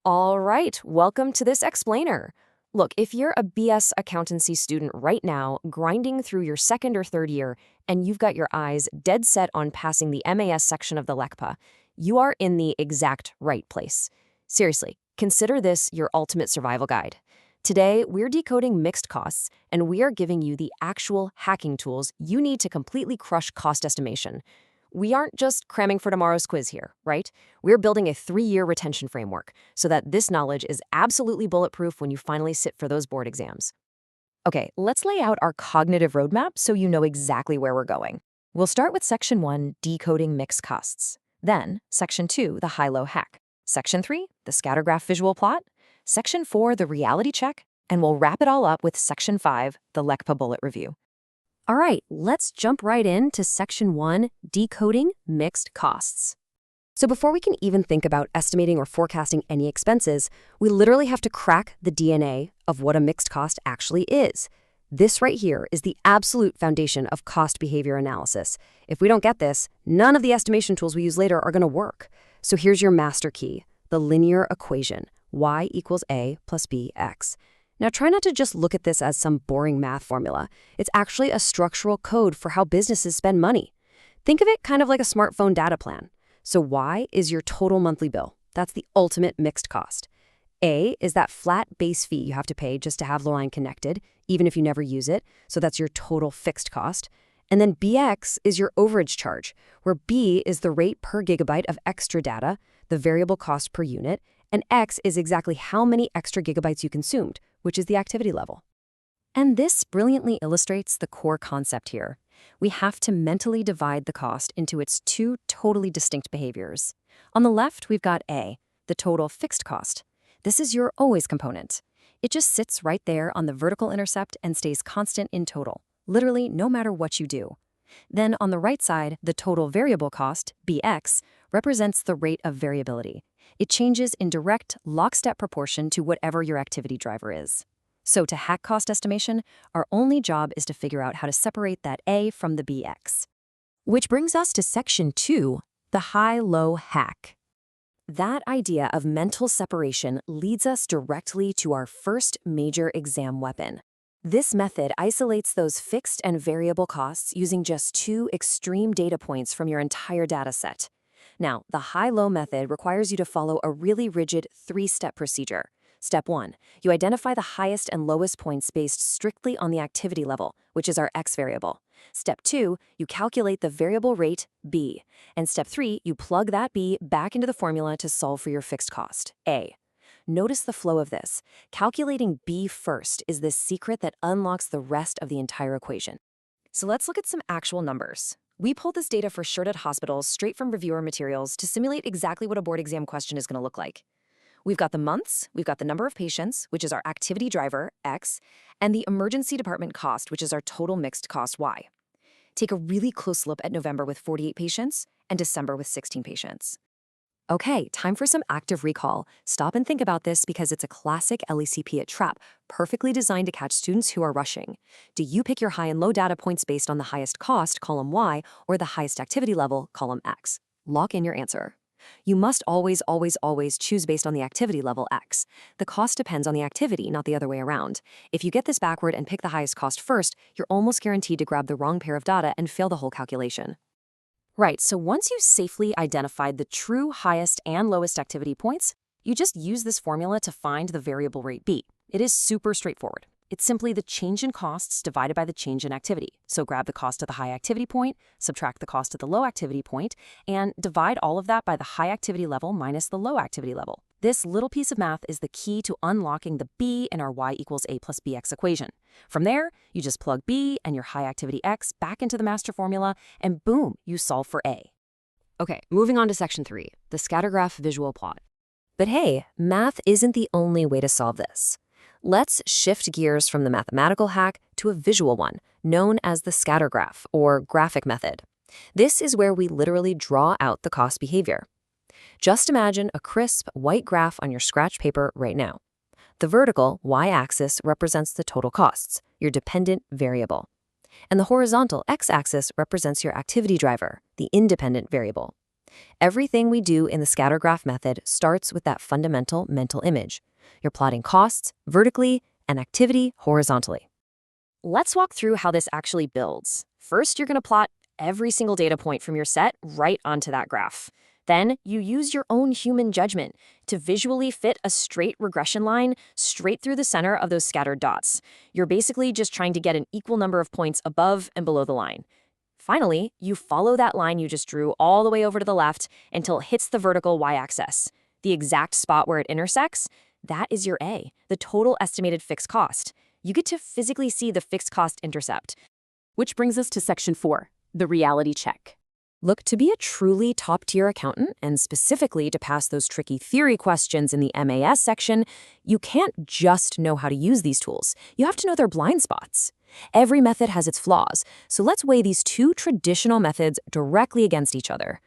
All right, welcome to this explainer. Look, if you're a BS accountancy student right now, grinding through your second or third year, and you've got your eyes dead set on passing the MAS section of the LECPA, you are in the exact right place. Seriously, consider this your ultimate survival guide. Today, we're decoding mixed costs, and we are giving you the actual hacking tools you need to completely crush cost estimation. We aren't just cramming for tomorrow's quiz here, right? We're building a 3-year retention framework so that this knowledge is absolutely bulletproof when you finally sit for those board exams. Okay, let's lay out our cognitive roadmap so you know exactly where we're going. We'll start with Section 1, decoding mixed costs. Then, Section 2, the high-low hack. Section 3, the scattergraph visual plot. Section 4, the reality check. And we'll wrap it all up with Section 5, the LECPA bullet review. All right, let's jump right into Section 1, decoding mixed costs. So before we can even think about estimating or forecasting any expenses, we literally have to crack the DNA of what a mixed cost actually is. This right here is the absolute foundation of cost behavior analysis. If we don't get this, none of the estimation tools we use later are going to work. So here's your master key, the linear equation, y equals a plus bx. Now, try not to just look at this as some boring math formula. It's actually a structural code for how businesses spend money. Think of it kind of like a smartphone data plan. So Y is your total monthly bill. That's the ultimate mixed cost. A is that flat base fee you have to pay just to have the line connected, even if you never use it. So that's your total fixed cost. And then BX is your overage charge, where B is the rate per gigabyte of extra data, the variable cost per unit, and X is exactly how many extra gigabytes you consumed, which is the activity level. And this brilliantly illustrates the core concept here. We have to mentally divide the cost into its two totally distinct behaviors. On the left, we've got A, the total fixed cost. This is your always component. It just sits right there on the vertical intercept and stays constant in total, literally no matter what you do. Then on the right side, the total variable cost, BX, represents the rate of variability. It changes in direct, lockstep proportion to whatever your activity driver is. So to hack cost estimation, our only job is to figure out how to separate that A from the BX. Which brings us to Section 2, the high-low hack. That idea of mental separation leads us directly to our first major exam weapon. This method isolates those fixed and variable costs using just two extreme data points from your entire data set. Now, the high-low method requires you to follow a really rigid 3-step procedure. Step 1, you identify the highest and lowest points based strictly on the activity level, which is our X variable. Step 2, you calculate the variable rate, B. And Step 3, you plug that B back into the formula to solve for your fixed cost, A. Notice the flow of this. Calculating B first is the secret that unlocks the rest of the entire equation. So let's look at some actual numbers. We pulled this data for shirted hospitals straight from reviewer materials to simulate exactly what a board exam question is going to look like. We've got the months, we've got the number of patients, which is our activity driver, X, and the emergency department cost, which is our total mixed cost, Y. Take a really close look at November with 48 patients and December with 16 patients. Okay, time for some active recall. Stop and think about this because it's a classic LECPA trap, perfectly designed to catch students who are rushing. Do you pick your high and low data points based on the highest cost, column Y, or the highest activity level, column X? Lock in your answer. You must always choose based on the activity level X. The cost depends on the activity, not the other way around. If you get this backward and pick the highest cost first, you're almost guaranteed to grab the wrong pair of data and fail the whole calculation. Right, so once you safely identified the true highest and lowest activity points, you just use this formula to find the variable rate B. It is super straightforward. It's simply the change in costs divided by the change in activity. So grab the cost of the high activity point, subtract the cost of the low activity point, and divide all of that by the high activity level minus the low activity level. This little piece of math is the key to unlocking the B in our Y equals A plus BX equation. From there, you just plug B and your high activity X back into the master formula, and boom, you solve for A. Okay, moving on to Section 3, the scattergraph visual plot. But hey, math isn't the only way to solve this. Let's shift gears from the mathematical hack to a visual one, known as the scattergraph or graphic method. This is where we literally draw out the cost behavior. Just imagine a crisp white graph on your scratch paper right now. The vertical y-axis represents the total costs, your dependent variable. And the horizontal x-axis represents your activity driver, the independent variable. Everything we do in the Scattergraph method starts with that fundamental mental image. You're plotting costs vertically and activity horizontally. Let's walk through how this actually builds. First, you're going to plot every single data point from your set right onto that graph. Then you use your own human judgment to visually fit a straight regression line straight through the center of those scattered dots. You're basically just trying to get an equal number of points above and below the line. Finally, you follow that line you just drew all the way over to the left until it hits the vertical y-axis. The exact spot where it intersects, that is your A, the total estimated fixed cost. You get to physically see the fixed cost intercept. Which brings us to section 4, the reality check. Look, to be a truly top-tier accountant, and specifically to pass those tricky theory questions in the MAS section, you can't just know how to use these tools. You have to know their blind spots. Every method has its flaws, so let's weigh these two traditional methods directly against each other.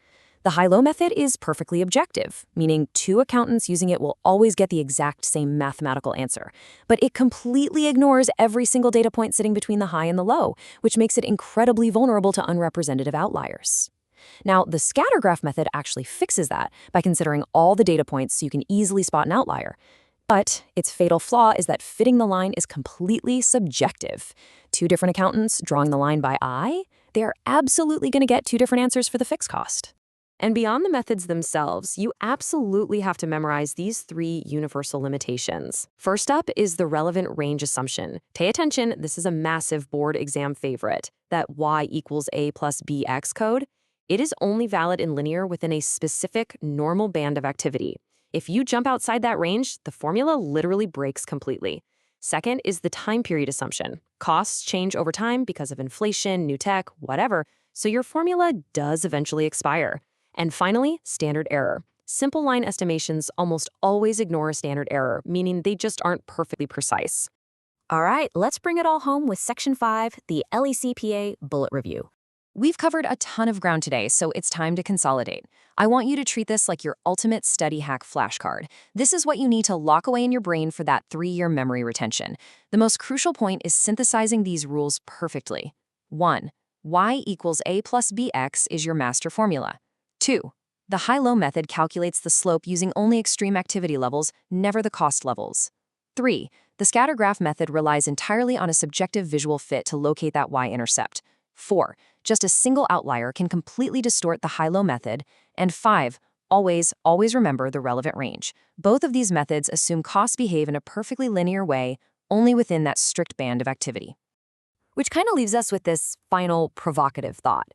The high-low method is perfectly objective, meaning two accountants using it will always get the exact same mathematical answer. But it completely ignores every single data point sitting between the high and the low, which makes it incredibly vulnerable to unrepresentative outliers. Now, the Scattergraph method actually fixes that by considering all the data points so you can easily spot an outlier. But its fatal flaw is that fitting the line is completely subjective. Two different accountants drawing the line by eye, they are absolutely going to get two different answers for the fixed cost. And beyond the methods themselves, you absolutely have to memorize these three universal limitations. First up is the relevant range assumption. Pay attention, this is a massive board exam favorite. That y equals a plus bx code, it is only valid in linear within a specific normal band of activity. If you jump outside that range, the formula literally breaks completely. Second is the time period assumption. Costs change over time because of inflation, new tech, whatever, so your formula does eventually expire. And finally, standard error. Simple line estimations almost always ignore a standard error, meaning they just aren't perfectly precise. All right, let's bring it all home with Section 5, the LECPA Bullet Review. We've covered a ton of ground today, so it's time to consolidate. I want you to treat this like your ultimate study hack flashcard. This is what you need to lock away in your brain for that 3-year memory retention. The most crucial point is synthesizing these rules perfectly. 1. Y equals a plus bx is your master formula. 2. The high-low method calculates the slope using only extreme activity levels, never the cost levels. 3. The Scattergraph method relies entirely on a subjective visual fit to locate that y-intercept. 4. Just a single outlier can completely distort the high-low method. And 5. Always remember the relevant range. Both of these methods assume costs behave in a perfectly linear way, only within that strict band of activity. Which kind of leaves us with this final provocative thought.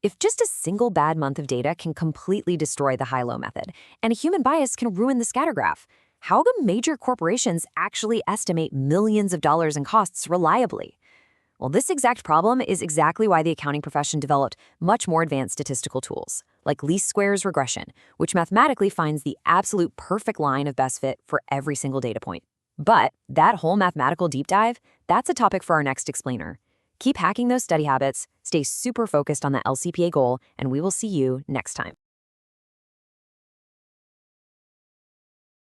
If just a single bad month of data can completely destroy the high-low method, and a human bias can ruin the Scattergraph, how do major corporations actually estimate millions of dollars in costs reliably? Well, this exact problem is exactly why the accounting profession developed much more advanced statistical tools, like least squares regression, which mathematically finds the absolute perfect line of best fit for every single data point. But that whole mathematical deep dive, that's a topic for our next explainer. Keep hacking those study habits, stay super focused on the LCPA goal, and we will see you next time.